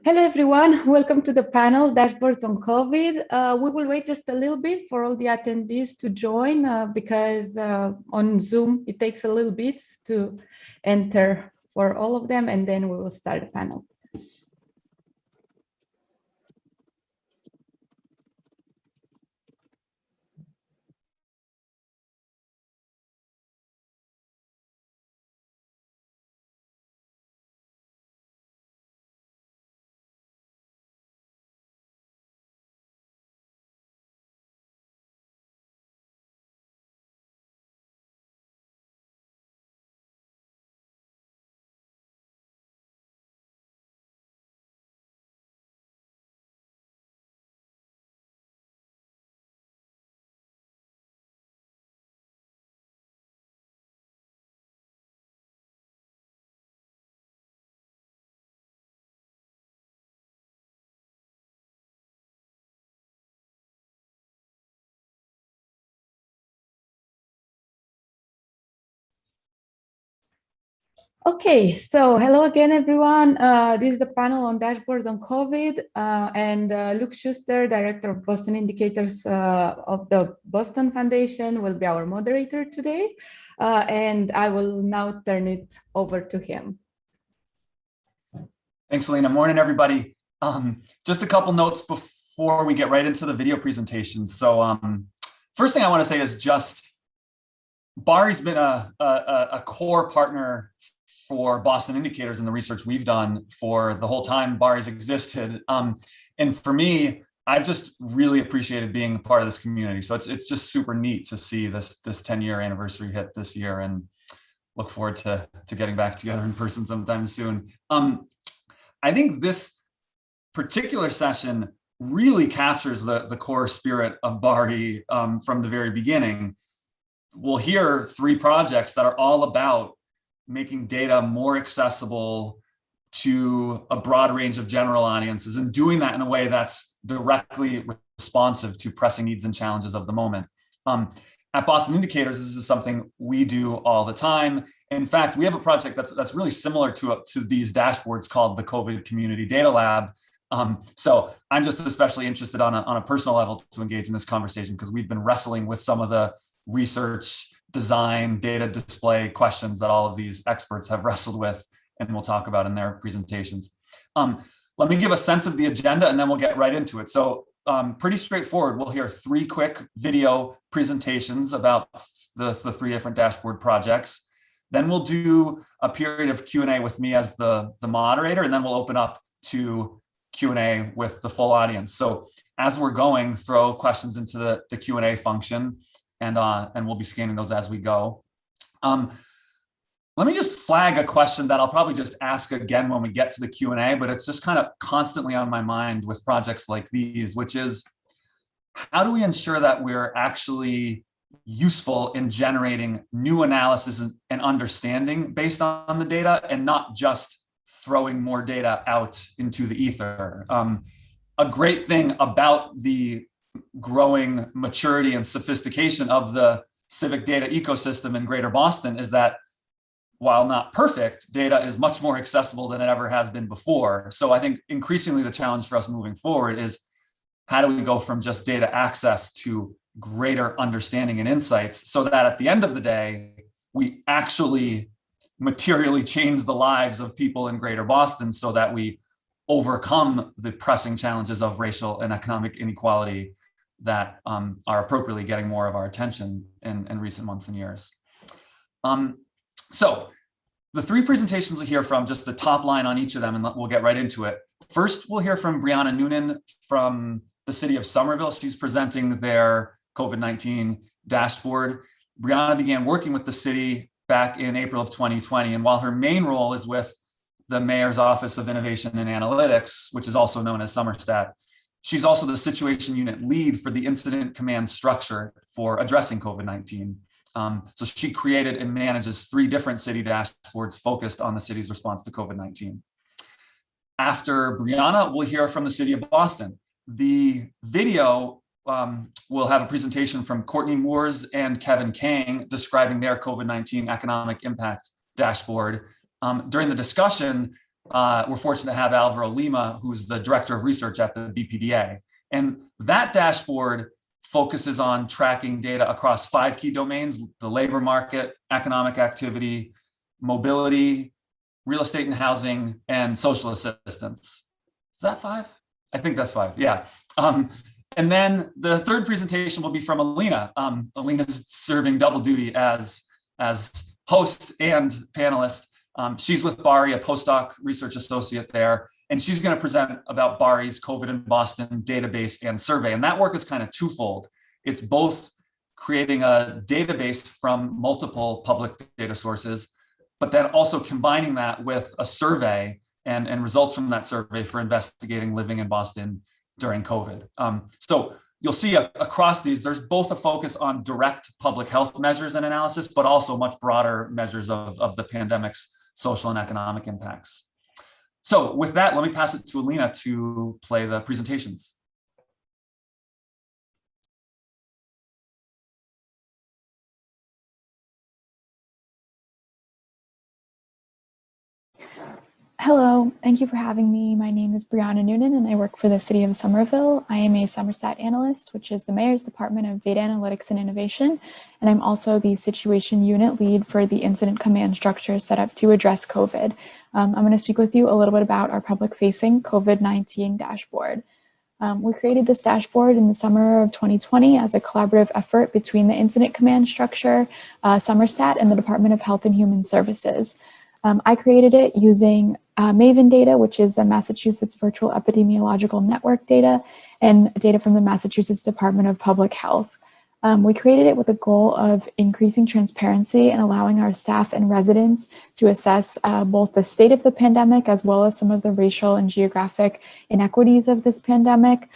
Hello, everyone. Welcome to the panel, Dashboards on COVID. We will wait just a little bit for all the attendees to join because on Zoom, it takes a little bit to enter for all of them, and then we will start the panel. Okay, so hello again, everyone. This is the panel on Dashboards on COVID, and Luke Schuster, Director of Boston Indicators of the Boston Foundation, will be our moderator today, and I will now turn it over to him. Thanks, Elena. Morning, everybody. Just a couple notes before we get right into the video presentation. So first thing I want to say is just Bari's been a core partner for Boston Indicators in the research we've done for the whole time Bari's existed. And for me, I've just really appreciated being part of this community. So it's just super neat to see this 10-year anniversary hit this year, and look forward to getting back together in person sometime soon. I think this particular session really captures the core spirit of Bari from the very beginning. We'll hear 3 projects that are all about making data more accessible to a broad range of general audiences, and doing that in a way that's directly responsive to pressing needs and challenges of the moment. At Boston Indicators, this is something we do all the time. In fact, we have a project that's really similar to these dashboards called the COVID Community Data Lab. So I'm just especially interested on a personal level to engage in this conversation, because we've been wrestling with some of the research, design, data display questions that all of these experts have wrestled with, and we'll talk about in their presentations. Let me give a sense of the agenda, and then we'll get right into it. So pretty straightforward. We'll hear 3 quick video presentations about the 3 different dashboard projects. Then we'll do a period of Q&A with me as the moderator, and then we'll open up to Q&A with the full audience. So as we're going, throw questions into the Q&A function, and we'll be scanning those as we go. Let me just flag a question that I'll probably just ask again when we get to the Q&A, but it's just kind of constantly on my mind with projects like these, which is, how do we ensure that we're actually useful in generating new analysis and understanding based on the data, and not just throwing more data out into the ether? A great thing about the growing maturity and sophistication of the civic data ecosystem in Greater Boston is that, while not perfect, data is much more accessible than it ever has been before. So I think increasingly the challenge for us moving forward is, how do we go from just data access to greater understanding and insights, so that at the end of the day, we actually materially change the lives of people in Greater Boston, so that we overcome the pressing challenges of racial and economic inequality that are appropriately getting more of our attention in recent months and years. So the 3 presentations we'll hear from, just the top line on each of them, and we'll get right into it. First, we'll hear from Brianna Noonan from the city of Somerville. She's presenting their COVID-19 dashboard. Brianna began working with the city back in April of 2020, and while her main role is with the Mayor's Office of Innovation and Analytics, which is also known as Somerstat, she's also the Situation Unit Lead for the Incident Command Structure for addressing COVID-19. So she created and manages 3 different city dashboards focused on the city's response to COVID-19. After Brianna, we'll hear from the city of Boston. The video we'll have a presentation from Courtney Moores and Kevin Kang describing their COVID-19 economic impact dashboard. During the discussion, we're fortunate to have Alvaro Lima, who's the director of research at the BPDA. And that dashboard focuses on tracking data across 5 key domains: the labor market, economic activity, mobility, real estate and housing, and social assistance. Is that 5? I think that's 5, yeah. And then the third presentation will be from Alina. Alina's serving double duty as host and panelist. She's with Bari, a postdoc research associate there, and she's going to present about Bari's COVID in Boston database and survey. And that work is kind of twofold. It's both creating a database from multiple public data sources, but then also combining that with a survey and results from that survey for investigating living in Boston during COVID. So you'll see across these, there's both a focus on direct public health measures and analysis, but also much broader measures of the pandemic's social and economic impacts. So with that, let me pass it to Alina to play the presentations. Hello, thank you for having me. My name is Brianna Noonan and I work for the City of Somerville. I am a Somerstat analyst, which is the Mayor's Department of Data Analytics and Innovation, and I'm also the Situation Unit Lead for the Incident Command structure set up to address COVID. I'm going to speak with you a little bit about our public-facing COVID-19 dashboard. We created this dashboard in the summer of 2020 as a collaborative effort between the Incident Command structure, Somerstat, and the Department of Health and Human Services. I created it using Maven data, which is the Massachusetts Virtual Epidemiological Network data, and data from the Massachusetts Department of Public Health. We created it with the goal of increasing transparency and allowing our staff and residents to assess both the state of the pandemic as well as some of the racial and geographic inequities of this pandemic.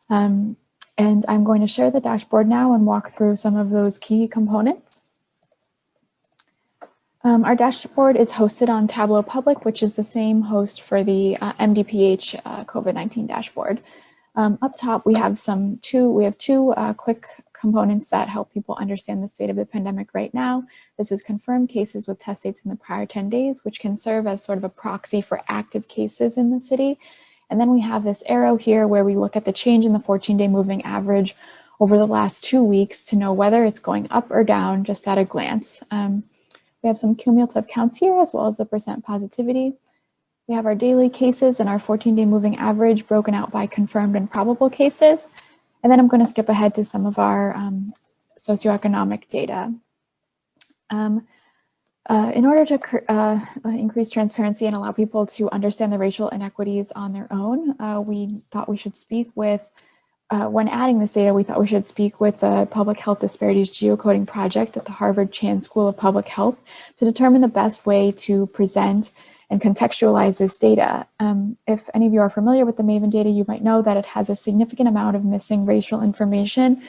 And I'm going to share the dashboard now and walk through some of those key components. Our dashboard is hosted on Tableau Public, which is the same host for the MDPH COVID-19 dashboard. Up top, we have two quick components that help people understand the state of the pandemic right now. This is confirmed cases with test dates in the prior 10 days, which can serve as sort of a proxy for active cases in the city. And then we have this arrow here where we look at the change in the 14-day moving average over the last 2 weeks to know whether it's going up or down just at a glance. We have some cumulative counts here as well as the percent positivity. We have our daily cases and our 14-day moving average broken out by confirmed and probable cases. And then I'm going to skip ahead to some of our socioeconomic data. In order to increase transparency and allow people to understand the racial inequities on their own, we thought we should speak with when adding this data, we thought we should speak with the Public Health Disparities Geocoding Project at the Harvard Chan School of Public Health to determine the best way to present and contextualize this data. If any of you are familiar with the Maven data, you might know that it has a significant amount of missing racial information.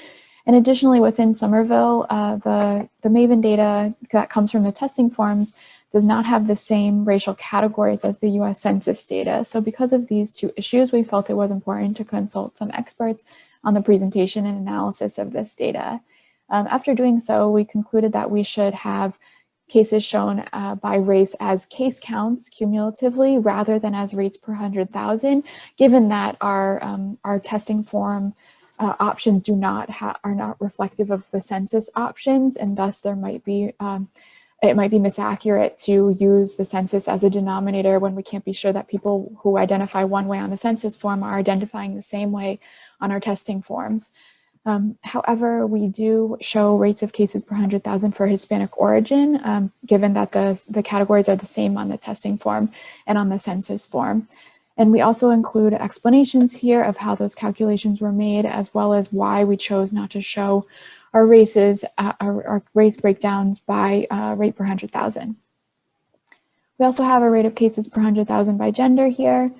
And additionally, within Somerville, the Maven data that comes from the testing forms does not have the same racial categories as the US Census data. So because of these two issues, we felt it was important to consult some experts on the presentation and analysis of this data. After doing so, we concluded that we should have cases shown by race as case counts cumulatively rather than as rates per 100,000, given that our testing form options are not reflective of the census options, and thus there might be it might be misaccurate to use the census as a denominator when we can't be sure that people who identify one way on the census form are identifying the same way on our testing forms. However, we do show rates of cases per 100,000 for Hispanic origin, given that the categories are the same on the testing form and on the census form. And we also include explanations here of how those calculations were made, as well as why we chose not to show our races, our race breakdowns by rate per 100,000. We also have a rate of cases per 100,000 by gender here.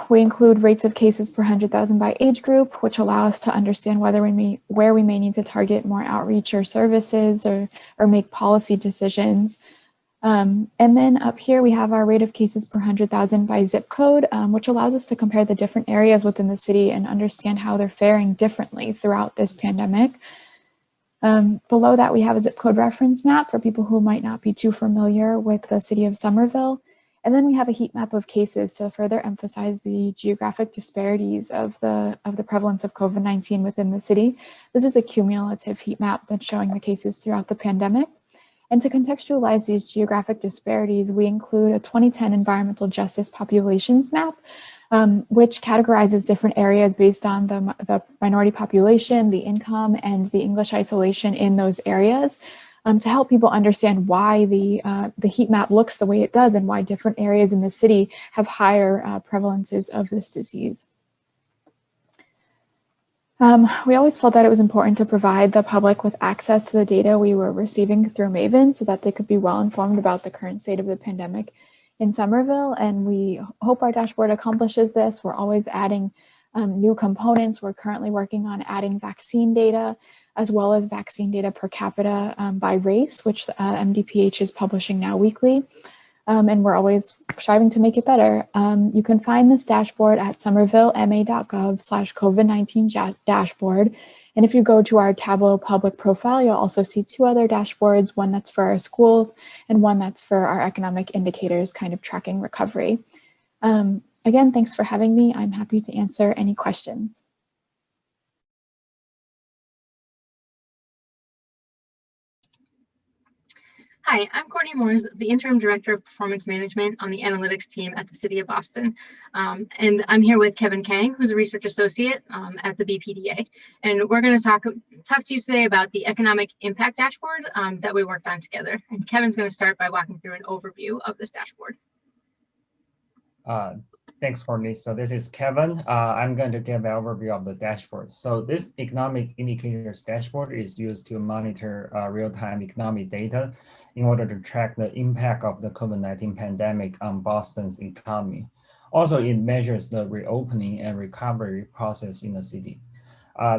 We include rates of cases per 100,000 by age group, which allow us to understand where we may need to target more outreach or services or make policy decisions. And then up here, we have our rate of cases per 100,000 by zip code, which allows us to compare the different areas within the city and understand how they're faring differently throughout this pandemic. Below that, we have a zip code reference map for people who might not be too familiar with the city of Somerville. And then we have a heat map of cases to further emphasize the geographic disparities of the prevalence of COVID-19 within the city. This is a cumulative heat map that's showing the cases throughout the pandemic. And to contextualize these geographic disparities, we include a 2010 environmental justice populations map, which categorizes different areas based on the minority population, the income, and the English isolation in those areas, to help people understand why the heat map looks the way it does and why different areas in the city have higher prevalences of this disease. We always felt that it was important to provide the public with access to the data we were receiving through Maven so that they could be well informed about the current state of the pandemic in Somerville. And we hope our dashboard accomplishes this. We're always adding new components. We're currently working on adding vaccine data, as well as vaccine data per capita by race, which MDPH is publishing now weekly. And we're always striving to make it better. You can find this dashboard at somervillema.gov/COVID-19 dashboard. And if you go to our Tableau public profile, you'll also see two other dashboards, one that's for our schools and one that's for our economic indicators, kind of tracking recovery. Again, thanks for having me. I'm happy to answer any questions. Hi, I'm Courtney Moores, the Interim Director of Performance Management on the Analytics team at the City of Boston. And I'm here with Kevin Kang, who's a Research Associate at the BPDA. And we're going to talk to you today about the Economic Impact Dashboard that we worked on together. And Kevin's going to start by walking through an overview of this dashboard. Thanks, Courtney. So this is Kevin. I'm going to give an overview of the dashboard. So this economic indicators dashboard is used to monitor real-time economic data in order to track the impact of the COVID-19 pandemic on Boston's economy. Also, it measures the reopening and recovery process in the city.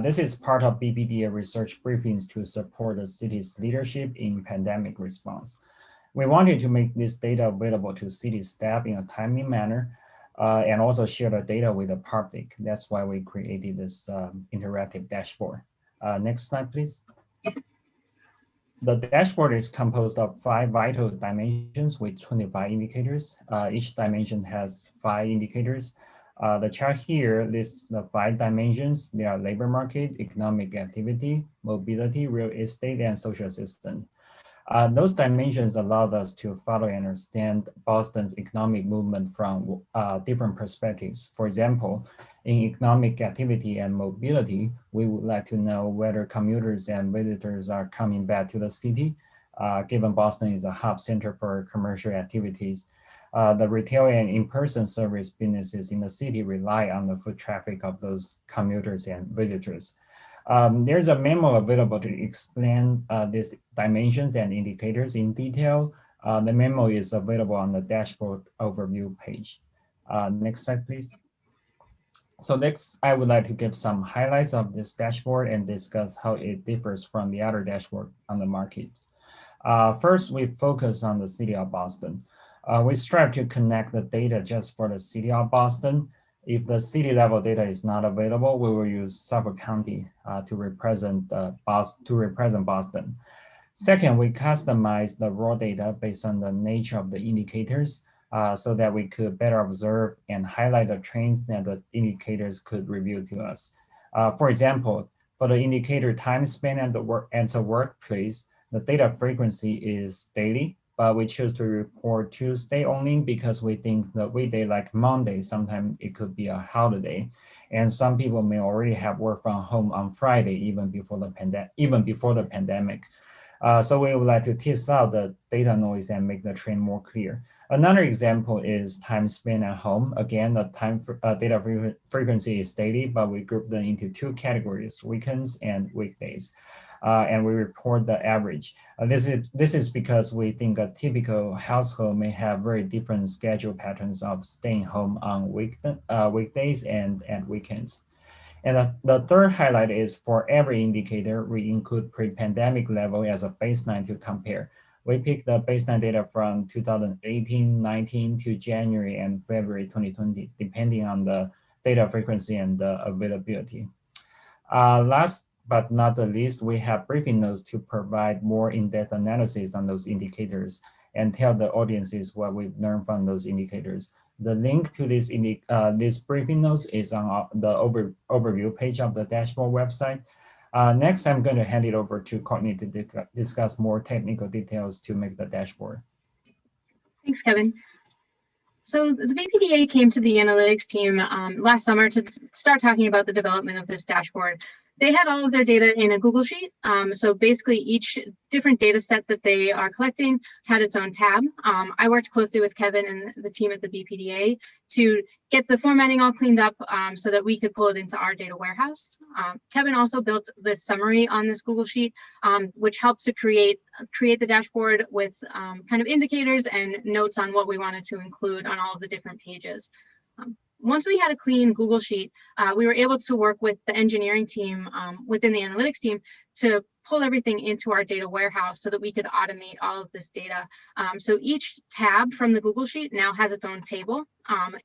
This is part of BPDA research briefings to support the city's leadership in pandemic response. We wanted to make this data available to city staff in a timely manner and also share the data with the public. That's why we created this interactive dashboard. Next slide, please. The dashboard is composed of 5 vital dimensions with 25 indicators. Each dimension has 5 indicators. The chart here lists the 5 dimensions. They are labor market, economic activity, mobility, real estate, and social assistance. Those dimensions allowed us to follow and understand Boston's economic movement from different perspectives. For example, in economic activity and mobility, we would like to know whether commuters and visitors are coming back to the city, given Boston is a hub center for commercial activities. The retail and in-person service businesses in the city rely on the foot traffic of those commuters and visitors. There's a memo available to explain these dimensions and indicators in detail. The memo is available on the dashboard overview page. Next slide, please. So next, I would like to give some highlights of this dashboard and discuss how it differs from the other dashboard on the market. First, we focus on the city of Boston. We strive to connect the data just for the city of Boston. If the city level data is not available, we will use Suffolk County to represent Boston. Second, we customize the raw data based on the nature of the indicators so that we could better observe and highlight the trends that the indicators could reveal to us. For example, for the indicator time spent at the workplace, the data frequency is daily, but we choose to report Tuesday only because we think the weekday like Monday, sometimes it could be a holiday. And some people may already have work from home on Friday, even before the pandemic. So we would like to tease out the data noise and make the trend more clear. Another example is time spent at home. Again, the data frequency is daily, but we group them into 2 categories, weekends and weekdays. And we report the average. This is because we think a typical household may have very different schedule patterns of staying home on weekdays and weekends. And the third highlight is for every indicator, we include pre-pandemic level as a baseline to compare. We picked the baseline data from 2018-19 to January and February 2020, depending on the data frequency and the availability. Last but not the least, we have briefing notes to provide more in-depth analysis on those indicators and tell the audiences what we've learned from those indicators. The link to this briefing notes is on the overview page of the dashboard website. Next, I'm going to hand it over to Courtney to discuss more technical details to make the dashboard. Thanks, Kevin. So the BPDA came to the analytics team last summer to start talking about the development of this dashboard. They had all of their data in a Google Sheet. So basically each different data set that they are collecting had its own tab. I worked closely with Kevin and the team at the BPDA to get the formatting all cleaned up so that we could pull it into our data warehouse. Kevin also built this summary on this Google Sheet, which helps to create the dashboard with kind of indicators and notes on what we wanted to include on all of the different pages. Once we had a clean Google Sheet, we were able to work with the engineering team within the analytics team to pull everything into our data warehouse so that we could automate all of this data. So each tab from the Google Sheet now has its own table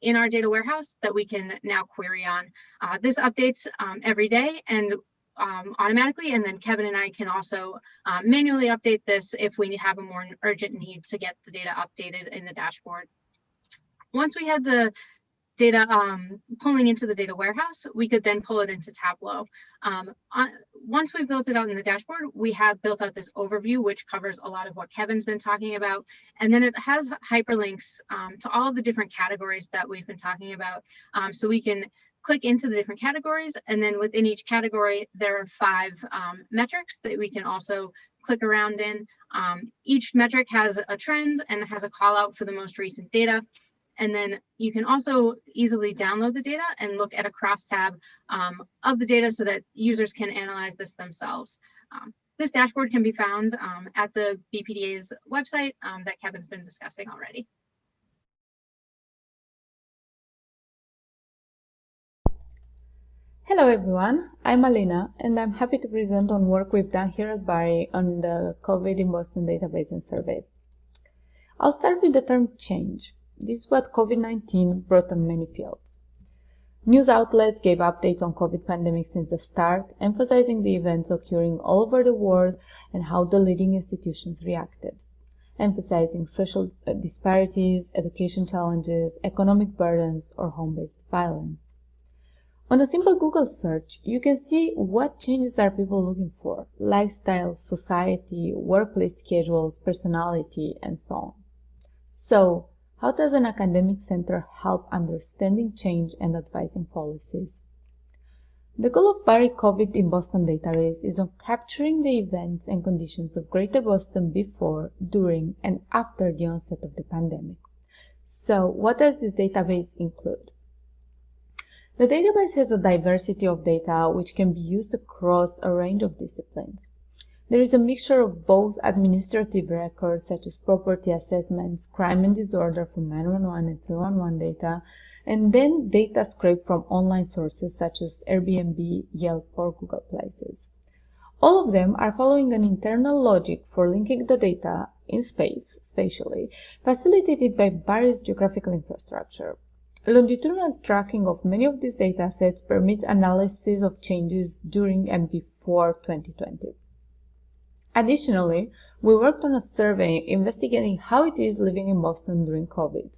in our data warehouse that we can now query on. This updates every day and automatically, and then Kevin and I can also manually update this if we have a more urgent need to get the data updated in the dashboard. Once we had the data pulling into the data warehouse, we could then pull it into Tableau. Once we built it out in the dashboard, we have built out this overview, which covers a lot of what Kevin's been talking about. And then it has hyperlinks to all of the different categories that we've been talking about. So we can click into the different categories, and then within each category, there are 5 metrics that we can also click around in. Each metric has a trend and has a call out for the most recent data. And then you can also easily download the data and look at a crosstab of the data so that users can analyze this themselves. This dashboard can be found at the BPDA's website that Kevin's been discussing already. Hello everyone, I'm Alina and I'm happy to present on work we've done here at Barry on the COVID in Boston database and survey. I'll start with the term change. This is what COVID-19 brought on many fields. News outlets gave updates on COVID pandemic since the start, emphasizing the events occurring all over the world and how the leading institutions reacted, emphasizing social disparities, education challenges, economic burdens, or home-based violence. On a simple Google search, you can see what changes are people looking for: lifestyle, society, workplace schedules, personality, and so on. So, how does an academic center help understanding change and advising policies? The goal of Barry COVID in Boston database is on capturing the events and conditions of Greater Boston before, during, and after the onset of the pandemic. So, what does this database include? The database has a diversity of data which can be used across a range of disciplines. There is a mixture of both administrative records such as property assessments, crime and disorder from 911 and 311 data, and then data scraped from online sources such as Airbnb, Yelp, or Google Places. All of them are following an internal logic for linking the data in spatially, facilitated by Barry's geographical infrastructure. Longitudinal tracking of many of these data sets permits analysis of changes during and before 2020. Additionally, we worked on a survey investigating how it is living in Boston during COVID.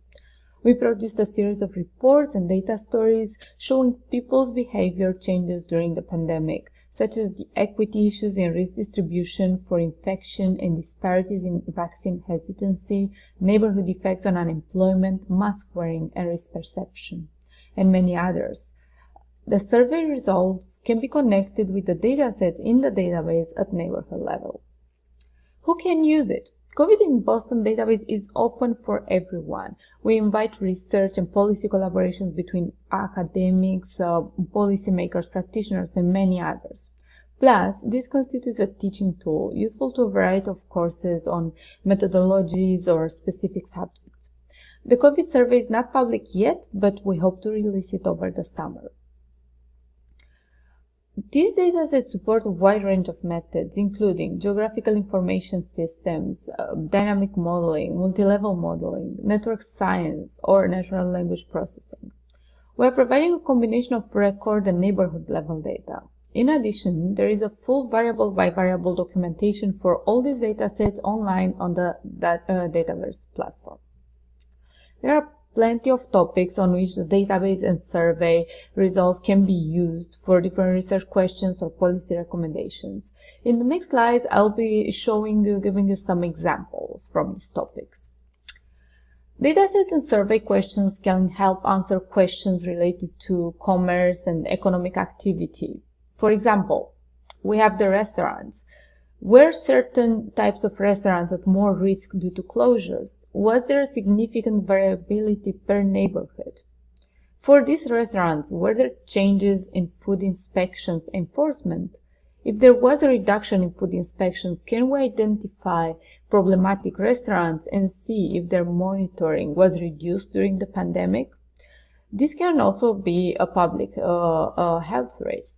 We produced a series of reports and data stories showing people's behavior changes during the pandemic, such as the equity issues in risk distribution for infection and disparities in vaccine hesitancy, neighborhood effects on unemployment, mask wearing, and risk perception, and many others. The survey results can be connected with the datasets in the database at neighborhood level. Who can use it? COVID in Boston database is open for everyone. We invite research and policy collaborations between academics, policymakers, practitioners, and many others. Plus, this constitutes a teaching tool useful to a variety of courses on methodologies or specific subjects. The COVID survey is not public yet, but we hope to release it over the summer. These datasets support a wide range of methods, including geographical information systems, dynamic modeling, multi-level modeling, network science, or natural language processing. We're providing a combination of record and neighborhood level data. In addition, there is a full variable by variable documentation for all these datasets online on the Dataverse platform. There are plenty of topics on which the database and survey results can be used for different research questions or policy recommendations. In the next slides, I'll be giving you some examples from these topics. Datasets and survey questions can help answer questions related to commerce and economic activity. For example, we have the restaurants. Were certain types of restaurants at more risk due to closures? Was there a significant variability per neighborhood? For these restaurants, were there changes in food inspections enforcement? If there was a reduction in food inspections, can we identify problematic restaurants and see if their monitoring was reduced during the pandemic? This can also be a public health risk.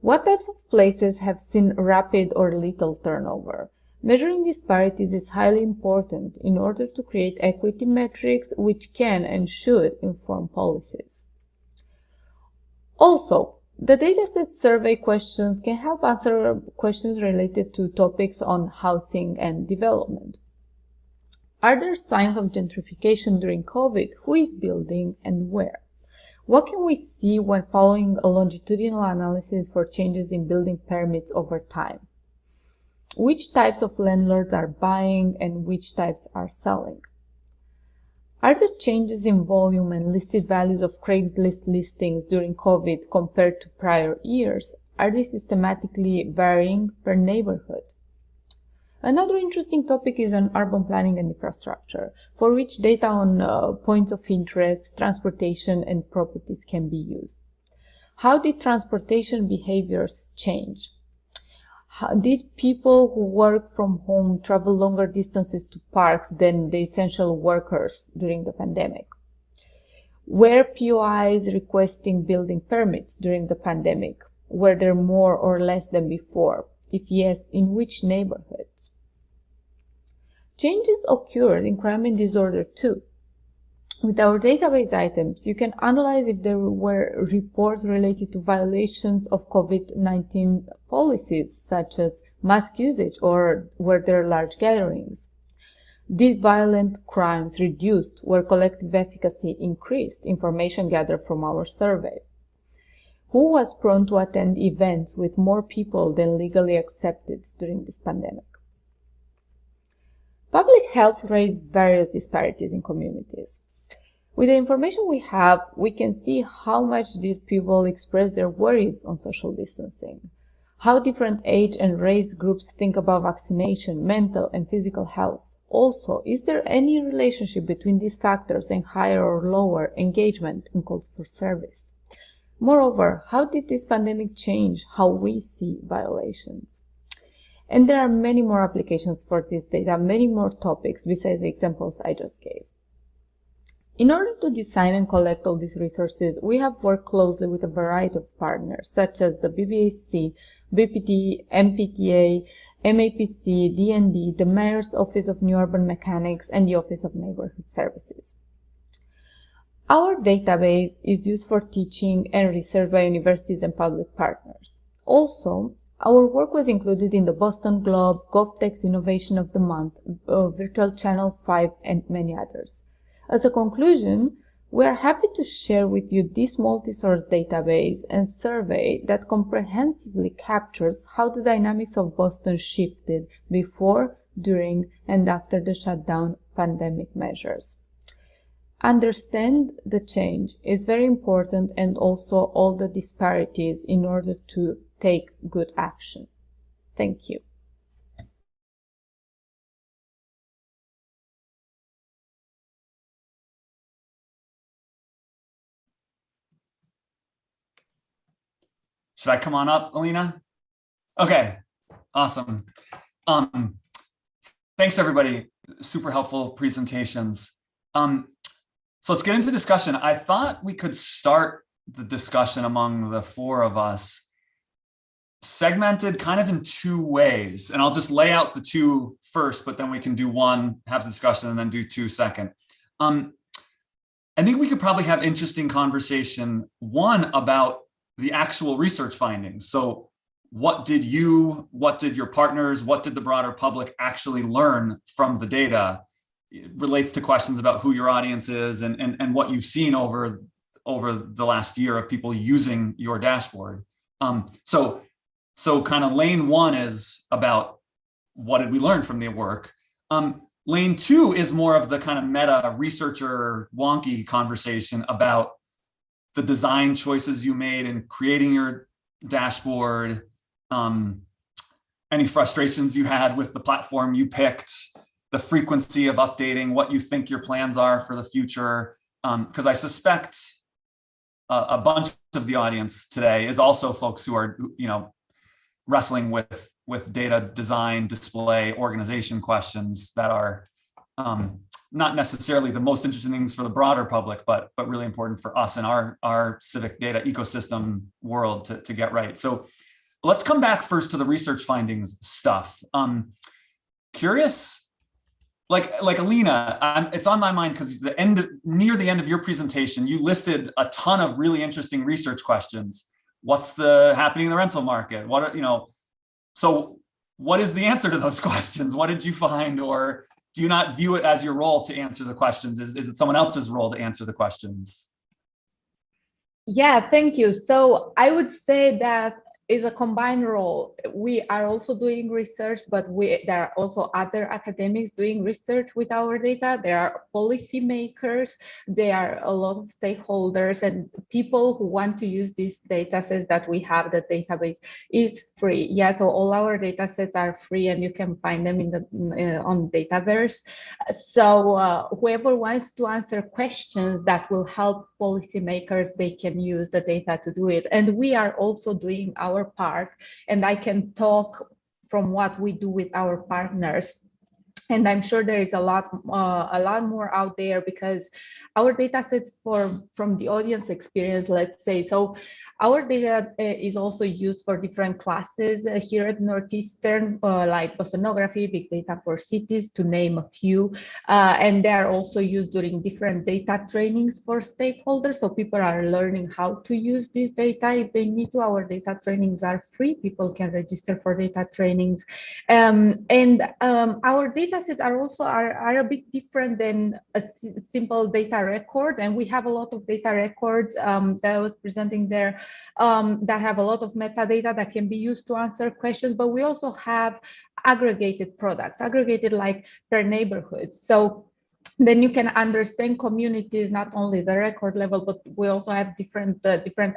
What types of places have seen rapid or little turnover? Measuring disparities is highly important in order to create equity metrics which can and should inform policies. Also, the dataset survey questions can help answer questions related to topics on housing and development. Are there signs of gentrification during COVID? Who is building and where? What can we see when following a longitudinal analysis for changes in building permits over time? Which types of landlords are buying and which types are selling? Are the changes in volume and listed values of Craigslist listings during COVID compared to prior years? Are they systematically varying per neighborhood? Another interesting topic is on urban planning and infrastructure, for which data on points of interest, transportation, and properties can be used. How did transportation behaviors change? Did people who work from home travel longer distances to parks than the essential workers during the pandemic? Were POIs requesting building permits during the pandemic? Were there more or less than before? If yes, in which neighborhoods? Changes occurred in crime and disorder too. With our database items, you can analyze if there were reports related to violations of COVID-19 policies, such as mask usage, or were there large gatherings? Did violent crimes reduce where collective efficacy increased? Information gathered from our survey. Who was prone to attend events with more people than legally accepted during this pandemic? Public health raised various disparities in communities. With the information we have, we can see how much did people express their worries on social distancing, how different age and race groups think about vaccination, mental and physical health. Also, is there any relationship between these factors and higher or lower engagement in calls for service? Moreover, how did this pandemic change how we see violations? And there are many more applications for this data, many more topics besides the examples I just gave. In order to design and collect all these resources, we have worked closely with a variety of partners, such as the BBAC, BPD, MPTA, MAPC, DND, the Mayor's Office of New Urban Mechanics, and the Office of Neighborhood Services. Our database is used for teaching and research by universities and public partners. Also, our work was included in the Boston Globe, GovTech's Innovation of the Month, Virtual Channel 5, and many others. As a conclusion, we are happy to share with you this multi-source database and survey that comprehensively captures how the dynamics of Boston shifted before, during, and after the shutdown pandemic measures. Understand the change is very important, and also all the disparities in order to take good action. Thank you. Should I come on up, Alina? Okay, awesome. Thanks everybody, super helpful presentations. So let's get into discussion. I thought we could start the discussion among the four of us segmented kind of in two ways. And I'll just lay out the two first, but then we can do one, have the discussion, and then do two second. I think we could probably have interesting conversation, one about the actual research findings. So what did your partners, what did the broader public actually learn from the data? It relates to questions about who your audience is and what you've seen over the last year of people using your dashboard. So kind of lane one is about what did we learn from the work. Lane two is more of the kind of meta researcher wonky conversation about the design choices you made in creating your dashboard, any frustrations you had with the platform you picked, the frequency of updating, what you think your plans are for the future. Because I suspect a bunch of the audience today is also folks who are, wrestling with data design, display, organization questions that are not necessarily the most interesting things for the broader public, but really important for us in our civic data ecosystem world to get right. So let's come back first to the research findings stuff. Curious, like Alina, it's on my mind because near the end of your presentation, you listed a ton of really interesting research questions. What's happening in the rental market? So what is the answer to those questions? What did you find? Or do you not view it as your role to answer the questions? Is it someone else's role to answer the questions? Yeah, thank you. So I would say that is a combined role. We are also doing research, but there are also other academics doing research with our data. There are policymakers, there are a lot of stakeholders and people who want to use these data sets that we have. The database is free. Yeah, so all our data sets are free and you can find them on Dataverse. So whoever wants to answer questions that will help policymakers, they can use the data to do it. And we are also doing our part, and I can talk from what we do with our partners. And I'm sure there is a lot more out there because our data sets from the audience experience, let's say. So our data is also used for different classes here at Northeastern, like oceanography, big data for cities, to name a few. And they are also used during different data trainings for stakeholders. So people are learning how to use this data if they need to. Our data trainings are free. People can register for data trainings. Our data sets are also a bit different than a simple data record. And we have a lot of data records that I was presenting there that have a lot of metadata that can be used to answer questions, but we also have aggregated products, aggregated like per neighborhood. So then you can understand communities, not only the record level, but we also have different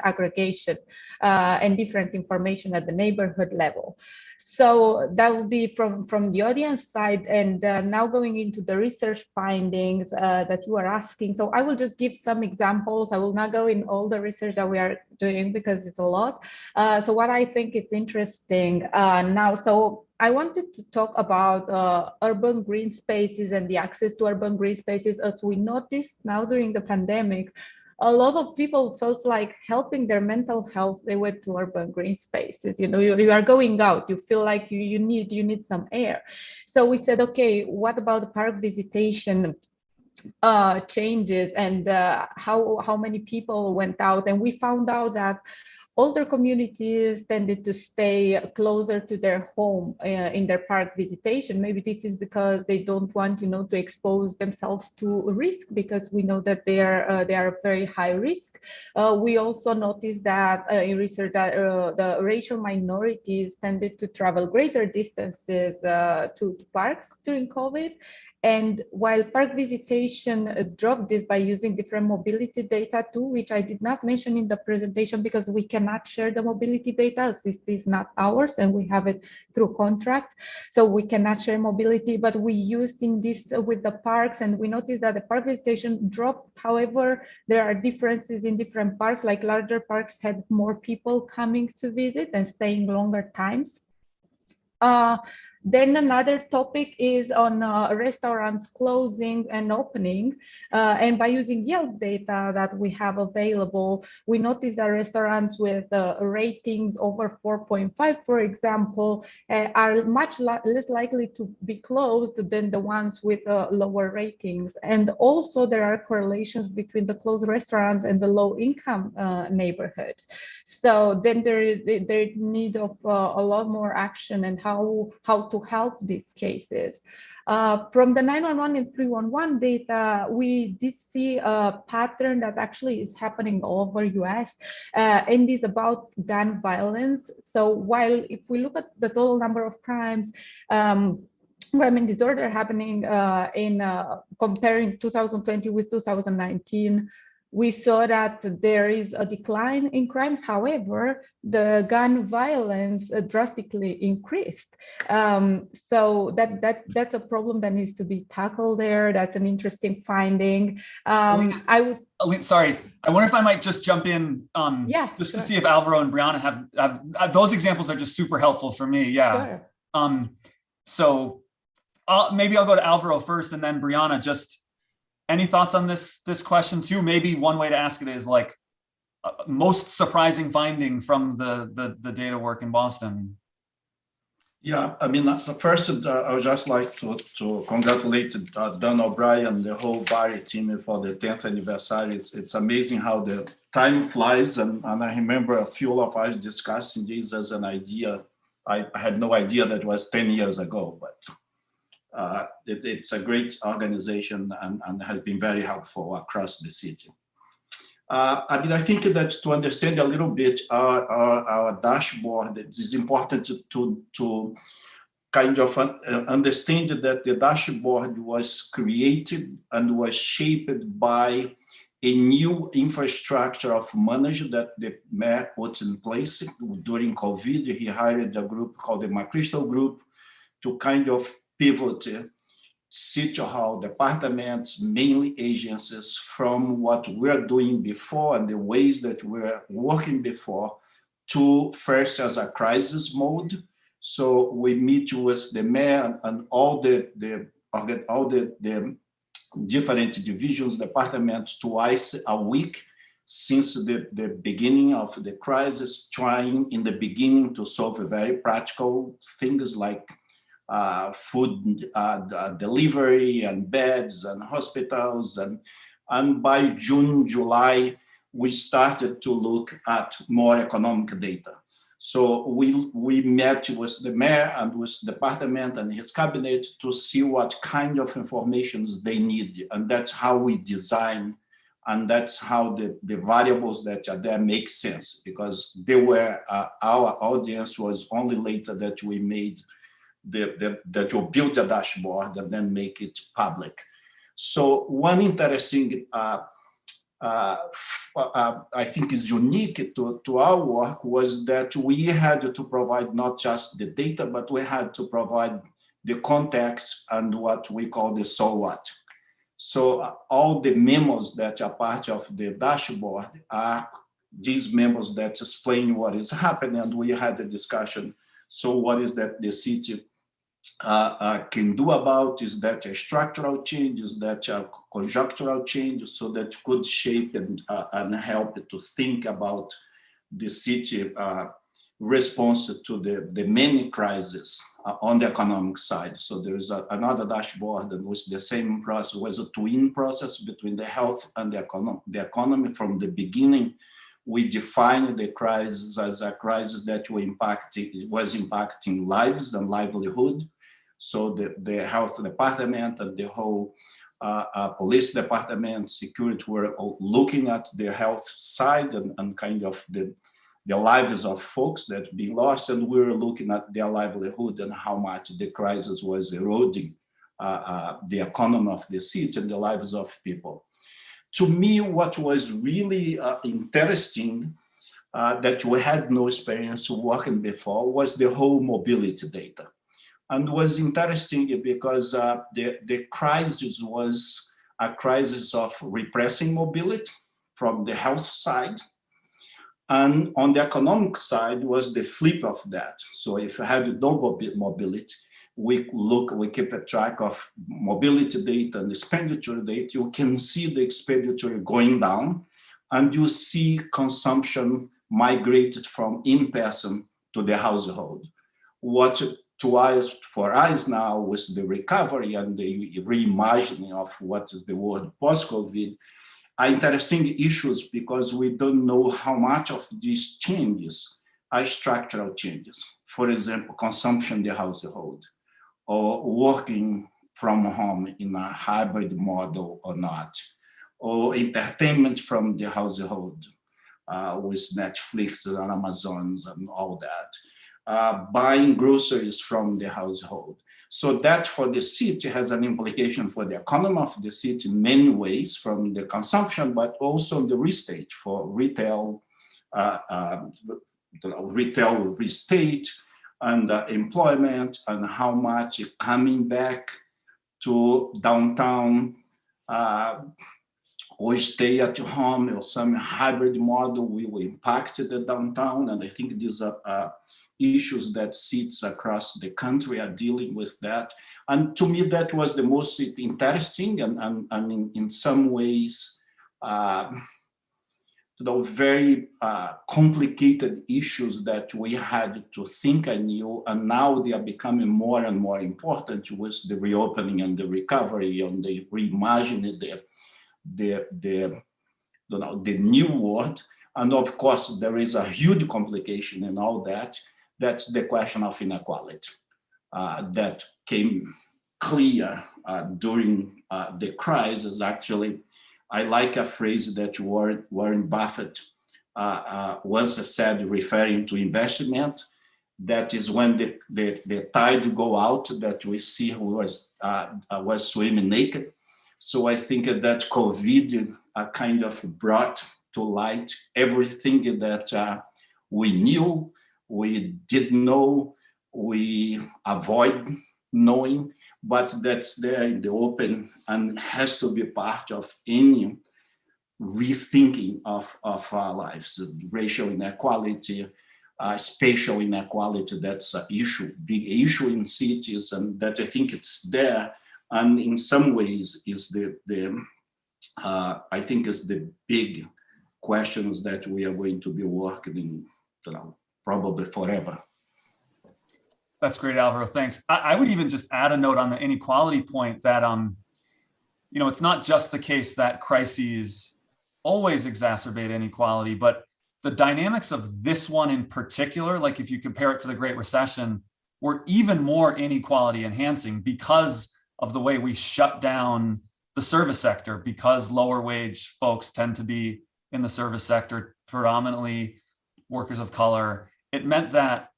aggregation and different information at the neighborhood level. So that would be from the audience side. And now going into the research findings that you are asking. So I will just give some examples. I will not go in all the research that we are doing because it's a lot. So what I think is interesting now, so I wanted to talk about urban green spaces and the access to urban green spaces. As we noticed now during the pandemic, a lot of people felt like helping their mental health, they went to urban green spaces. You are going out, you feel like you need some air. So we said, okay, what about the park visitation changes and how many people went out? And we found out that older communities tended to stay closer to their home in their park visitation. Maybe this is because they don't want, to expose themselves to risk, because we know that they are very high risk. We also noticed that in research that the racial minorities tended to travel greater distances to parks during COVID. And while park visitation dropped this by using different mobility data too, which I did not mention in the presentation because we cannot share the mobility data. This is not ours and we have it through contract. So we cannot share mobility, but we used in this with the parks, and we noticed that the park visitation dropped. However, there are differences in different parks, like larger parks had more people coming to visit and staying longer times. Then another topic is on restaurants closing and opening. And by using Yelp data that we have available, we noticed that restaurants with ratings over 4.5, for example, are much less likely to be closed than the ones with lower ratings. And also there are correlations between the closed restaurants and the low income neighborhoods. So then there is need of a lot more action and how to help these cases. From the 911 and 311 data, we did see a pattern that actually is happening all over US and is about gun violence. So while if we look at the total number of crimes, crime and disorder happening in comparing 2020 with 2019, we saw that there is a decline in crimes. However, the gun violence drastically increased. So that's a problem that needs to be tackled there. That's an interesting finding. Aline, sorry, I wonder if I might just jump in to see if Alvaro and Brianna have those examples are just super helpful for me. Yeah. Sure. So maybe I'll go to Alvaro first and then Brianna. Just any thoughts on this question too? Maybe one way to ask it is like most surprising finding from the data work in Boston. Yeah, I mean, first, I would just like to congratulate Don O'Brien and the whole Barry team for the 10th anniversary. It's amazing how the time flies. And I remember a few of us discussing this as an idea. I had no idea that was 10 years ago, but it's a great organization and has been very helpful across the city. I mean, I think that to understand a little bit our dashboard, it is important to kind of understand that the dashboard was created and was shaped by a new infrastructure of management that the mayor put in place during COVID. He hired a group called the McChrystal Group to kind of pivot City Hall departments, mainly agencies, from what we're doing before and the ways that we're working before to first as a crisis mode. So we meet with the mayor and all the different divisions, departments twice a week since the beginning of the crisis, trying in the beginning to solve very practical things like food delivery and beds and hospitals. And by June, July, we started to look at more economic data. So we met with the mayor and with the department and his cabinet to see what kind of information they need. And that's how we design, and that's how the variables that are there make sense, because they were, our audience was only later that we made that you build a dashboard and then make it public. So one interesting, I think is unique to our work was that we had to provide not just the data, but we had to provide the context and what we call the so what. So all the memos that are part of the dashboard are these memos that explain what is happening, and we had a discussion. So what is that the city can do about? Is that a structural change? Is that a conjunctural change? So that could shape and help to think about the city response to the many crises on the economic side. So there is another dashboard that was the same process, was a twin process between the health and the economy. From the beginning, we defined the crisis as a crisis that was impacting lives and livelihood. So the health department and the whole police department, security were looking at the health side and kind of the lives of folks that be lost, and we were looking at their livelihood and how much the crisis was eroding the economy of the city and the lives of people. To me, what was really interesting that we had no experience working before was the whole mobility data. And was interesting because the crisis was a crisis of repressing mobility from the health side. And on the economic side was the flip of that. So if you had no mobility, we keep a track of mobility data and expenditure data. You can see the expenditure going down, and you see consumption migrated from in-person to the household. What for us now with the recovery and the reimagining of what is the world post-COVID are interesting issues, because we don't know how much of these changes are structural changes. For example, consumption in the household, or working from home in a hybrid model or not, or entertainment from the household with Netflix and Amazons and all that, buying groceries from the household. So that for the city has an implication for the economy of the city in many ways, from the consumption, but also the real estate for retail, real estate, and employment, and how much coming back to downtown or stay at home or some hybrid model will impact the downtown. And I think these are issues that cities across the country are dealing with that. And to me, that was the most interesting and in some ways, very complicated issues that we had to think anew, and now they are becoming more and more important with the reopening and the recovery and the reimagining the new world. And of course, there is a huge complication in all that. That's the question of inequality that came clear during the crisis. Actually, I like a phrase that Warren Buffett once said, referring to investment, that is when the tide go out, that we see who was swimming naked. So I think that COVID kind of brought to light everything that we knew, we didn't know, we avoid knowing, but that's there in the open and has to be part of any rethinking of our lives. Racial inequality, spatial inequality, that's an issue, big issue in cities, and that I think it's there. And in some ways is I think is the big questions that we are going to be working in, probably forever. That's great, Alvaro. Thanks. I would even just add a note on the inequality point that, it's not just the case that crises always exacerbate inequality, but the dynamics of this one in particular, like if you compare it to the Great Recession, were even more inequality enhancing because of the way we shut down the service sector, because lower wage folks tend to be in the service sector, predominantly workers of color. It meant that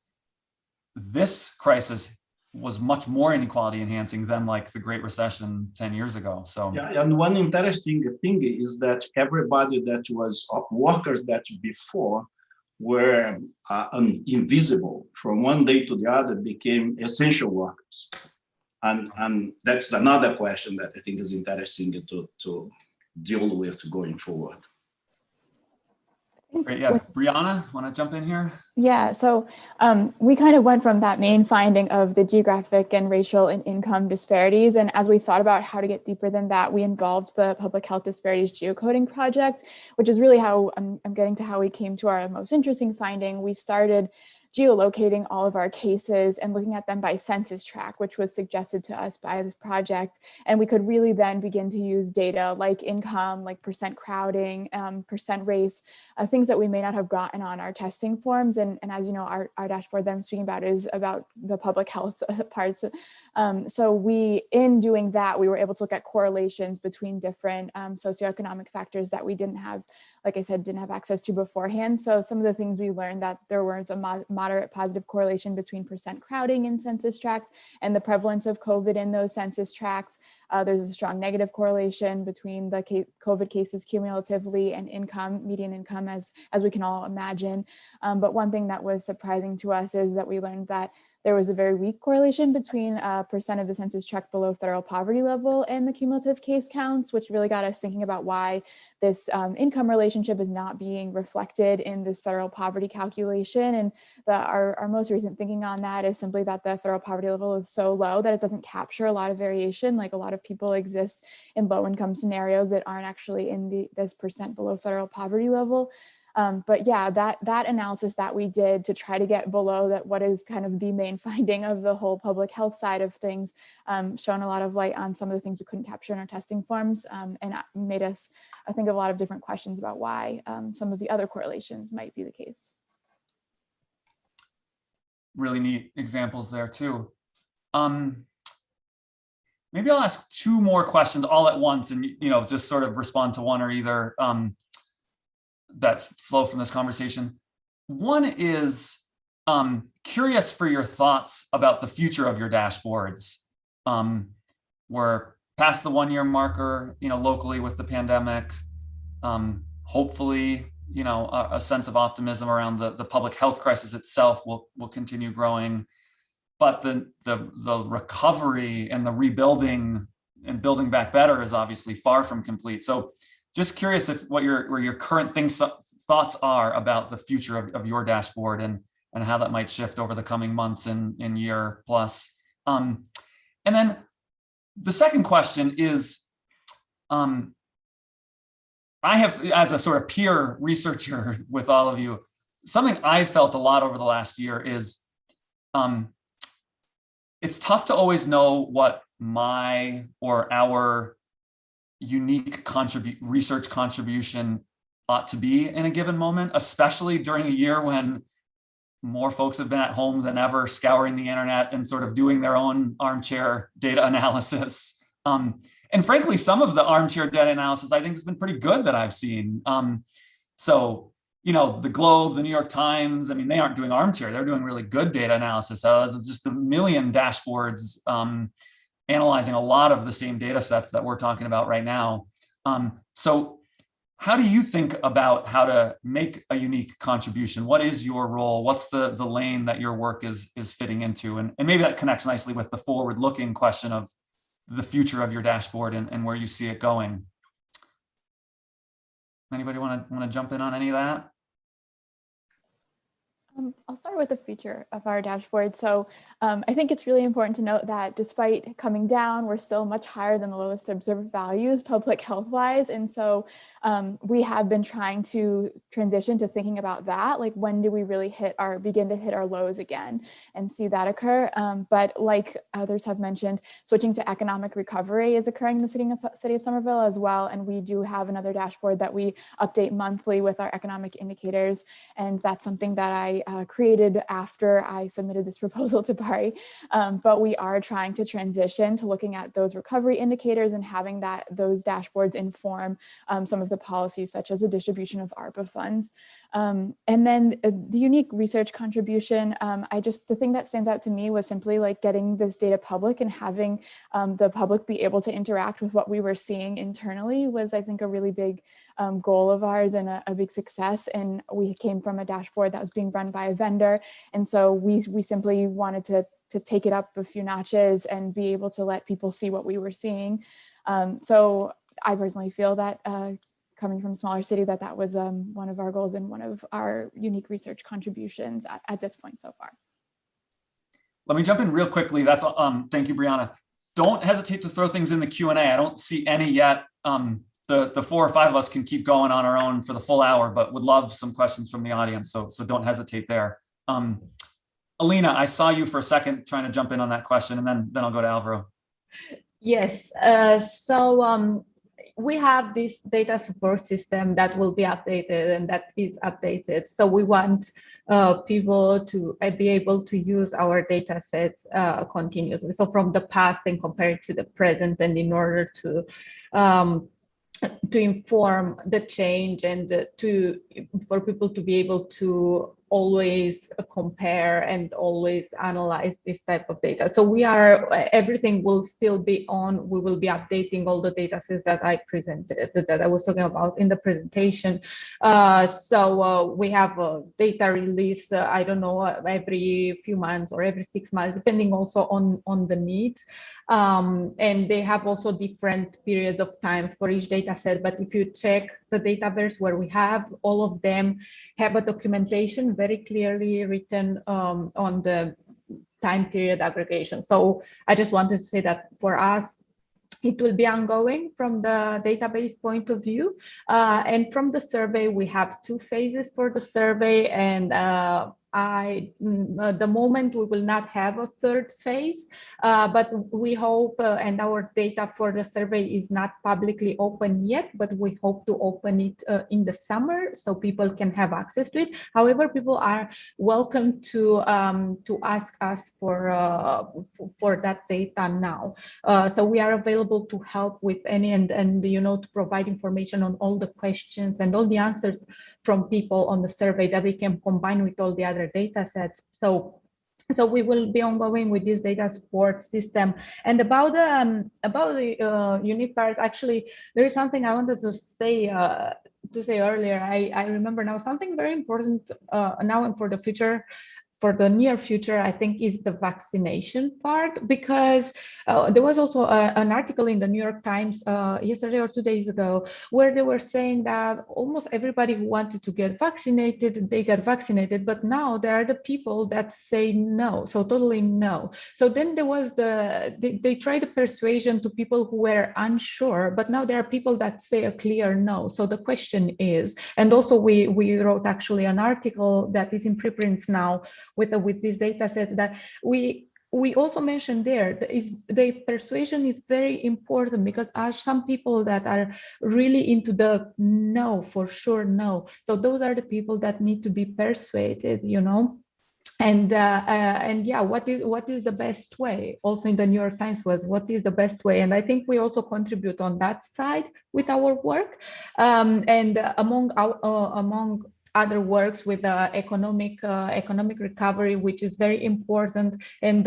this crisis was much more inequality enhancing than like the Great Recession 10 years ago. So yeah, and one interesting thing is that everybody that was workers that before were invisible, from one day to the other became essential workers. And that's another question that I think is interesting to deal with going forward. Great. Yeah, Brianna, want to jump in here? Yeah, so we kind of went from that main finding of the geographic and racial and income disparities. And as we thought about how to get deeper than that, we involved the Public Health Disparities Geocoding Project, which is really how I'm getting to how we came to our most interesting finding. We started geolocating all of our cases and looking at them by census tract, which was suggested to us by this project. And we could really then begin to use data like income, like percent crowding, percent race, things that we may not have gotten on our testing forms. And as you know, our dashboard that I'm speaking about is about the public health parts. So in doing that, we were able to look at correlations between different socioeconomic factors that we didn't have, like I said, didn't have access to beforehand. So some of the things we learned, that there was a moderate positive correlation between percent crowding in census tracts and the prevalence of COVID in those census tracts. there's a strong negative correlation between the COVID cases cumulatively and income, median income, as we can all imagine. But one thing that was surprising to us is that we learned that there was a very weak correlation between percent of the census tract below federal poverty level and the cumulative case counts, which really got us thinking about why this income relationship is not being reflected in this federal poverty calculation. And our most recent thinking on that is simply that the federal poverty level is so low that it doesn't capture a lot of variation. Like, a lot of people exist in low income scenarios that aren't actually in this percent below federal poverty level. But yeah, that analysis that we did to try to get below that, what is kind of the main finding of the whole public health side of things, shone a lot of light on some of the things we couldn't capture in our testing forms, and made us think of a lot of different questions about why some of the other correlations might be the case. Really neat examples there too. Maybe I'll ask two more questions all at once, and just sort of respond to one or either that flow from this conversation. One is curious for your thoughts about the future of your dashboards. We're past the 1-year marker, locally with the pandemic. Hopefully, a sense of optimism around the public health crisis itself will continue growing, but the recovery and the rebuilding and building back better is obviously far from complete. So just curious what your current thoughts are about the future of your dashboard and how that might shift over the coming months and year plus. And then the second question is, I have, as a sort of peer researcher with all of you, something I've felt a lot over the last year is it's tough to always know what my or our unique research contribution ought to be in a given moment, especially during a year when more folks have been at home than ever, scouring the internet and sort of doing their own armchair data analysis. And frankly, some of the armchair data analysis I think has been pretty good that I've seen. So, the Globe, the New York Times, I mean, they aren't doing armchair, they're doing really good data analysis. There's just a million dashboards analyzing a lot of the same data sets that we're talking about right now. So how do you think about how to make a unique contribution? What is your role? What's the lane that your work is fitting into? And maybe that connects nicely with the forward-looking question of the future of your dashboard and where you see it going. Anybody want to jump in on any of that? I'll start with the future of our dashboard. So I think it's really important to note that despite coming down, we're still much higher than the lowest observed values public health wise. And so we have been trying to transition to thinking about that, like when do we really begin to hit our lows again and see that occur. But like others have mentioned, switching to economic recovery is occurring in the city of Somerville as well. And we do have another dashboard that we update monthly with our economic indicators. And that's something that I created after I submitted this proposal to BARI, but we are trying to transition to looking at those recovery indicators and having those dashboards inform some of the policies, such as the distribution of ARPA funds. And then the unique research contribution, the thing that stands out to me was simply like getting this data public and having the public be able to interact with what we were seeing internally was, I think, a really big goal of ours and a big success. And we came from a dashboard that was being run by a vendor. And so we simply wanted to take it up a few notches and be able to let people see what we were seeing. So I personally feel that coming from a smaller city, that was one of our goals and one of our unique research contributions at this point so far. Let me jump in real quickly. That's thank you, Brianna. Don't hesitate to throw things in the Q&A. I don't see any yet. The 4 or 5 of us can keep going on our own for the full hour, but would love some questions from the audience. So don't hesitate there. Alina, I saw you for a second trying to jump in on that question, and then I'll go to Alvaro. Yes. We have this data support system that will be updated and that is updated. So we want people to be able to use our data sets continuously. So from the past and compare it to the present, and in order to inform the change and for people to be able to always compare and always analyze this type of data. So everything will still be on. We will be updating all the data sets that I presented, that I was talking about in the presentation. So we have a data release, I don't know, every few months or every 6 months, depending also on the needs. And they have also different periods of times for each data set. But if you check the Dataverse where we have, all of them have a documentation very clearly written on the time period aggregation. So I just wanted to say that for us, it will be ongoing from the database point of view. And from the survey, we have 2 phases for the survey. And the moment we will not have a 3rd phase, but we hope, and our data for the survey is not publicly open yet, but we hope to open it in the summer so people can have access to it. However, people are welcome to ask us for that data now. So we are available to help with any and to provide information on all the questions and all the answers from people on the survey that we can combine with all the other data sets. So we will be ongoing with this data support system. And about the unique parts, actually, there is something I wanted to say earlier. I remember now something very important now and for the future. For the near future, I think, is the vaccination part, because there was also an article in the New York Times yesterday or 2 days ago where they were saying that almost everybody who wanted to get vaccinated, they got vaccinated, but now there are the people that say no, so totally no. So then there was they tried the persuasion to people who were unsure, but now there are people that say a clear no. So the question is, and also we wrote actually an article that is in preprints now with this data set, that we also mentioned there the persuasion is very important, because are some people that are really into the no, for sure no. So those are the people that need to be persuaded, And yeah, what is the best way? Also in the New York Times was, what is the best way? And I think we also contribute on that side with our work, and among other works with economic recovery, which is very important, and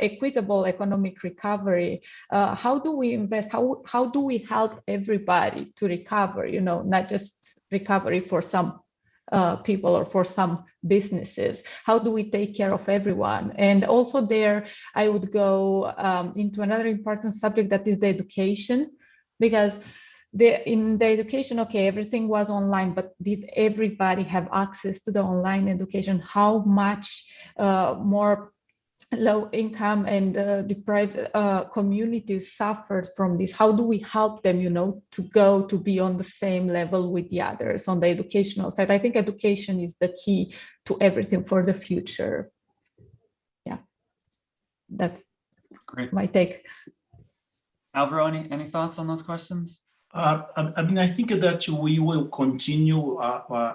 equitable economic recovery. How do we invest? How do we help everybody to recover? Not just recovery for some people or for some businesses. How do we take care of everyone? And also there, I would go into another important subject, that is the education, because in the education, okay, everything was online, but did everybody have access to the online education? How much more low income and deprived communities suffered from this? How do we help them, to be on the same level with the others on the educational side? I think education is the key to everything for the future. Yeah, that's great. My take. Alvaro, any thoughts on those questions? I think that we will continue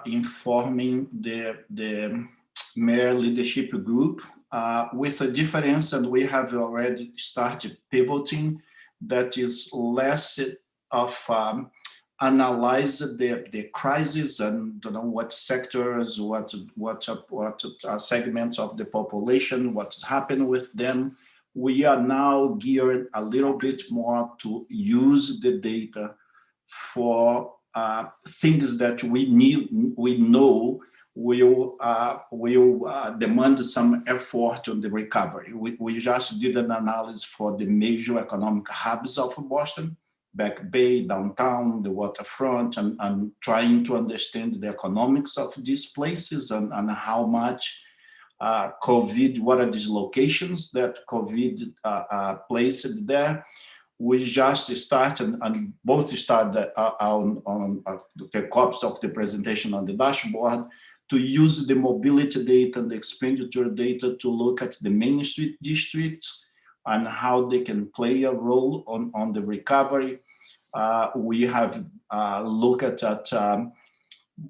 informing the mayor leadership group with a difference, and we have already started pivoting, that is less of analyze the crisis and what sectors, what segments of the population, what's happened with them. We are now geared a little bit more to use the data for things that we know will demand some effort on the recovery. We just did an analysis for the major economic hubs of Boston, Back Bay, downtown, the waterfront, and trying to understand the economics of these places and how much COVID, what are these locations that COVID placed there. We just started, and both started on the copies of the presentation on the dashboard, to use the mobility data and the expenditure data to look at the Main Street districts and how they can play a role on the recovery. We have looked at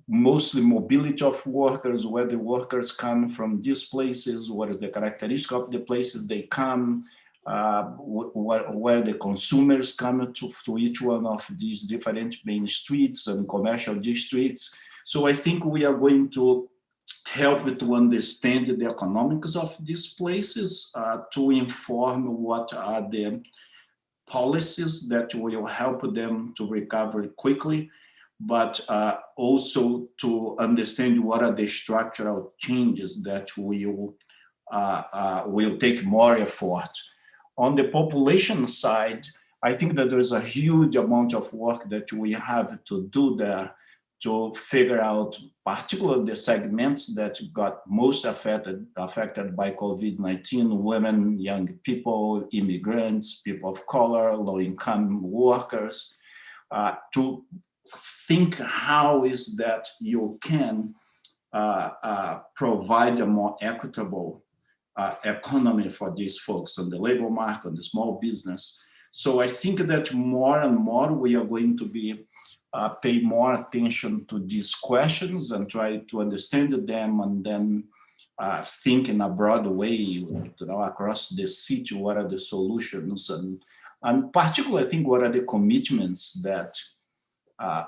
mostly mobility of workers, where the workers come from these places, what is the characteristic of the places they come, where the consumers come to each one of these different main streets and commercial districts. So I think we are going to help to understand the economics of these places, to inform what are the policies that will help them to recover quickly, but also to understand what are the structural changes that will take more effort. On the population side, I think that there's a huge amount of work that we have to do there to figure out particularly the segments that got most affected by COVID-19, women, young people, immigrants, people of color, low-income workers, to think how is that you can provide a more equitable economy for these folks on the labor market, on the small business. So I think that more and more we are going to be pay more attention to these questions and try to understand them, and then think in a broad way, across the city, what are the solutions, and particularly I think what are the commitments that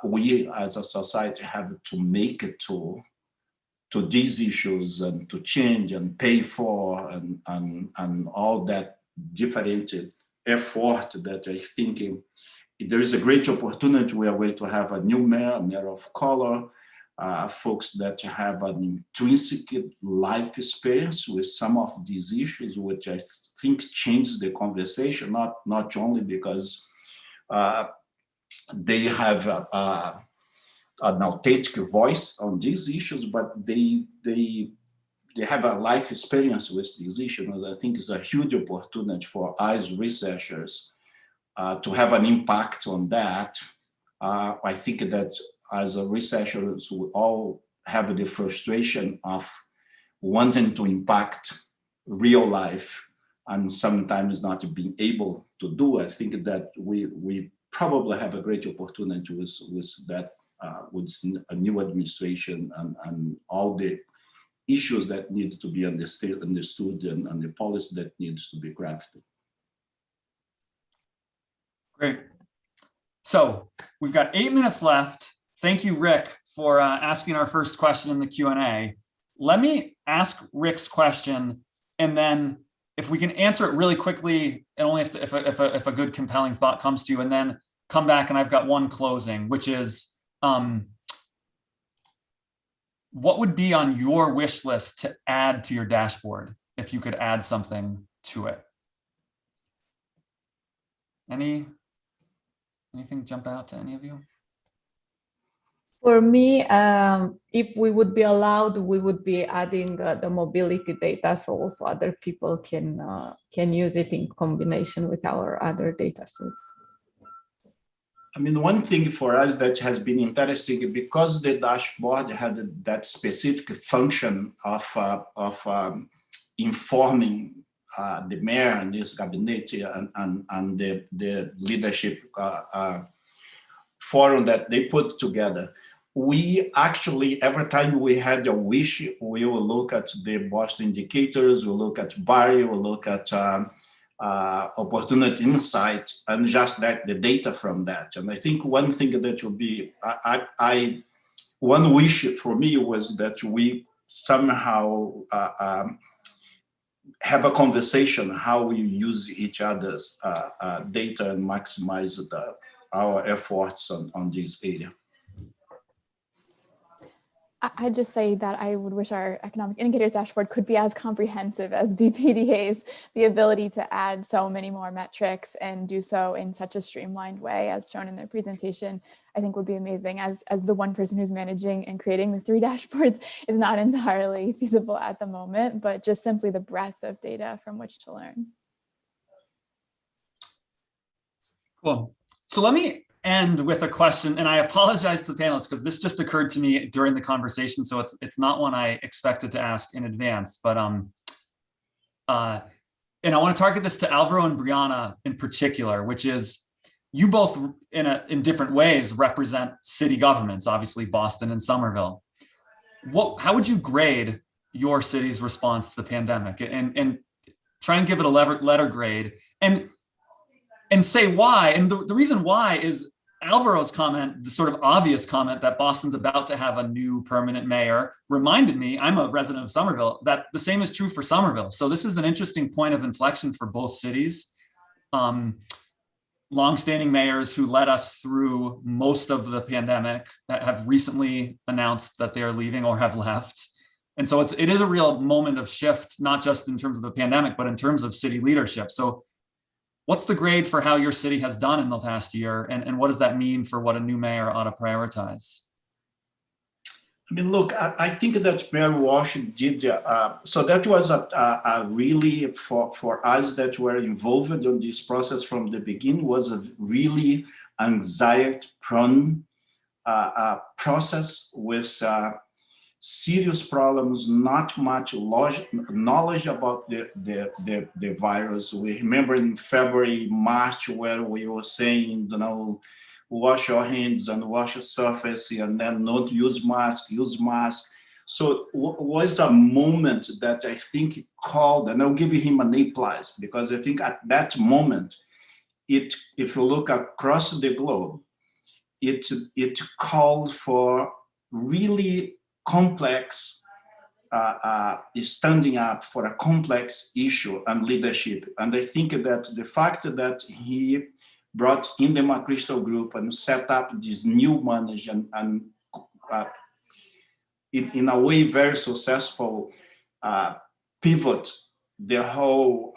we as a society have to make to these issues and to change and pay for and all that different effort that I think there is a great opportunity. We are going to have a new mayor of color, folks that have an intrinsic life experience with some of these issues, which I think changes the conversation, not only because they have an authentic voice on these issues, but they have a life experience with these issues. And I think it's a huge opportunity for us researchers to have an impact on that. I think that as a researchers, we all have the frustration of wanting to impact real life and sometimes not being able to do. I think that we probably have a great opportunity with that, with a new administration and all the issues that need to be understood and the policy that needs to be crafted. Great. So we've got 8 minutes left. Thank you, Rick, for asking our first question in the Q&A. Let me ask Rick's question, and then if we can answer it really quickly, and only if a good compelling thought comes to you, and then come back, and I've got one closing, which is, what would be on your wish list to add to your dashboard if you could add something to it? Anything jump out to any of you? For me, if we would be allowed, we would be adding the mobility data, so also other people can use it in combination with our other data sets. I mean, one thing for us that has been interesting, because the dashboard had that specific function of informing the mayor and his cabinet and the leadership forum that they put together. We actually, every time we had a wish, we will look at the Boston indicators, we'll look at Barry, we'll look at opportunity insight, and just that the data from that. And I think one thing that would be, one wish for me was that we somehow have a conversation how we use each other's data and maximize our efforts on this area. I'd just say that I would wish our economic indicators dashboard could be as comprehensive as BPDA's. The ability to add so many more metrics and do so in such a streamlined way as shown in their presentation, I think would be amazing. As the one person who's managing and creating the 3 dashboards is not entirely feasible at the moment, but just simply the breadth of data from which to learn. Cool. So let me end with a question, and I apologize to the panelists because this just occurred to me during the conversation, so it's not one I expected to ask in advance, but and I want to target this to Alvaro and Brianna in particular, which is you both in different ways represent city governments, obviously Boston and Somerville. How would you grade your city's response to the pandemic, and try and give it a letter grade, and say why? And the reason why is Alvaro's comment, the sort of obvious comment that Boston's about to have a new permanent mayor, reminded me, I'm a resident of Somerville, that the same is true for Somerville. So this is an interesting point of inflection for both cities. Longstanding mayors who led us through most of the pandemic have recently announced that they are leaving or have left. And so it is a real moment of shift, not just in terms of the pandemic, but in terms of city leadership. So what's the grade for how your city has done in the past year? And what does that mean for what a new mayor ought to prioritize? I mean, look, I think that Mayor Walsh did, so that was a really, for us that were involved in this process from the beginning, was a really anxiety-prone process with serious problems, not much knowledge about the virus. We remember in February, March, where we were saying, you know, wash your hands and wash your surface, and then not use mask, use mask. So was a moment that I think called, and I'll give him an A+, because I think at that moment, if you look across the globe, it called for really complex standing up for a complex issue and leadership. And I think that the fact that he brought in the McChrystal Group and set up this new management and in a way very successful pivot the whole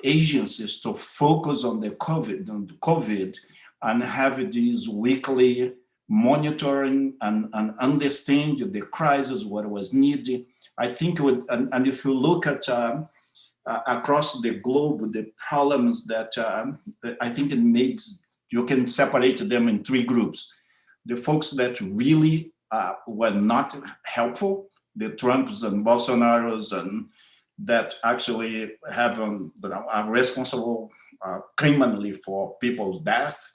agencies to focus on the COVID and have this weekly monitoring and understand the crisis, what was needed. I think, and if you look at across the globe, the problems that I think it makes, you can separate them in three groups. The folks that really were not helpful, the Trumps and Bolsonaros, and that actually have are responsible criminally for people's death.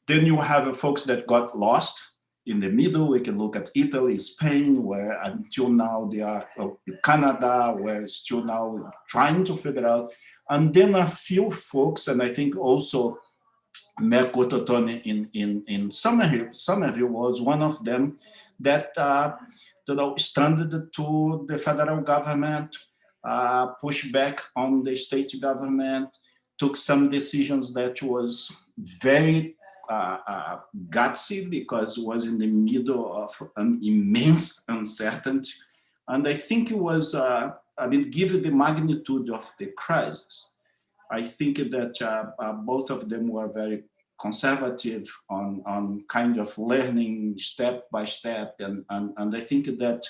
Then you have folks that got lost in the middle. We can look at Italy, Spain, where until now they are, Canada, where still now trying to figure out. And then a few folks, and I think also Mayor Cototone in Somerville was one of them that stranded to the federal government, pushed back on the state government, took some decisions that was very gutsy because it was in the middle of an immense uncertainty. And I think it was, given the magnitude of the crisis, I think that both of them were very conservative on kind of learning step by step. And I think that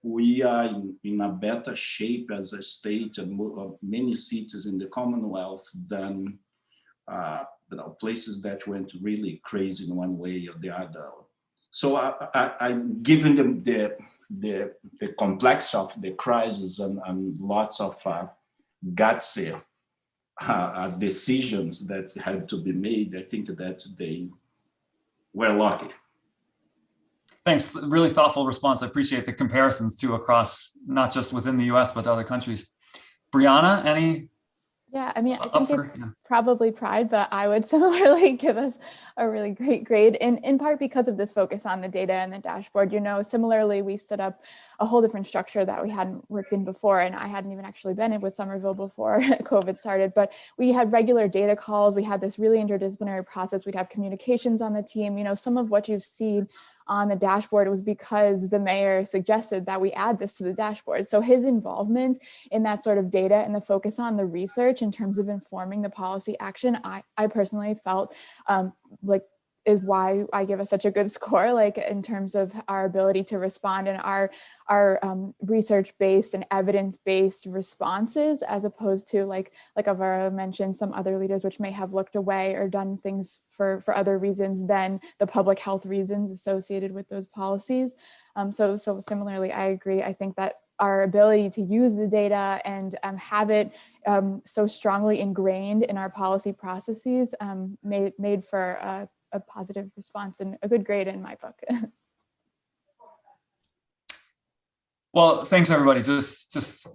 we are in a better shape as a state and many cities in the Commonwealth than places that went really crazy in one way or the other. So given them the complex of the crisis and lots of gutsy decisions that had to be made, I think that they were lucky. Thanks, really thoughtful response. I appreciate the comparisons too across, not just within the US, but other countries. Brianna, any? Yeah, I mean, I think it's probably pride, but I would similarly give us a really great grade in part because of this focus on the data and the dashboard. You know, similarly, we stood up a whole different structure that we hadn't worked in before, and I hadn't even actually been in with Somerville before COVID started, but we had regular data calls. We had this really interdisciplinary process. We'd have communications on the team. You know, some of what you've seen on the dashboard was because the mayor suggested that we add this to the dashboard. So his involvement in that sort of data and the focus on the research in terms of informing the policy action, I personally felt like is why I give us such a good score, like in terms of our ability to respond and our research-based and evidence-based responses, as opposed to like Alvaro mentioned, some other leaders which may have looked away or done things for other reasons than the public health reasons associated with those policies. So similarly, I agree. I think that our ability to use the data and have it so strongly ingrained in our policy processes made for a positive response and a good grade in my book. Well, thanks everybody. Just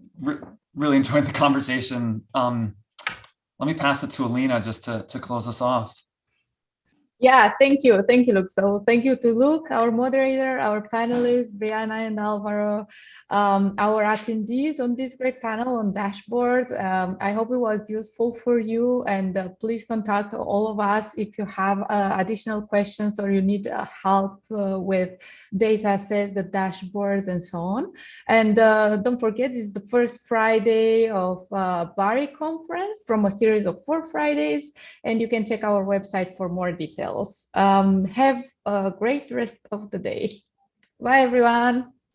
really enjoyed the conversation. Let me pass it to Alina just to close us off. Yeah, thank you, Luke. So thank you to Luke, our moderator, our panelists, Brianna and Alvaro, our attendees on this great panel on dashboards. I hope it was useful for you, and please contact all of us if you have additional questions or you need help with data sets, the dashboards, and so on. And don't forget, it's the first Friday of Bari conference from a series of 4 Fridays, and you can check our website for more details. Have a great rest of the day. Bye, everyone.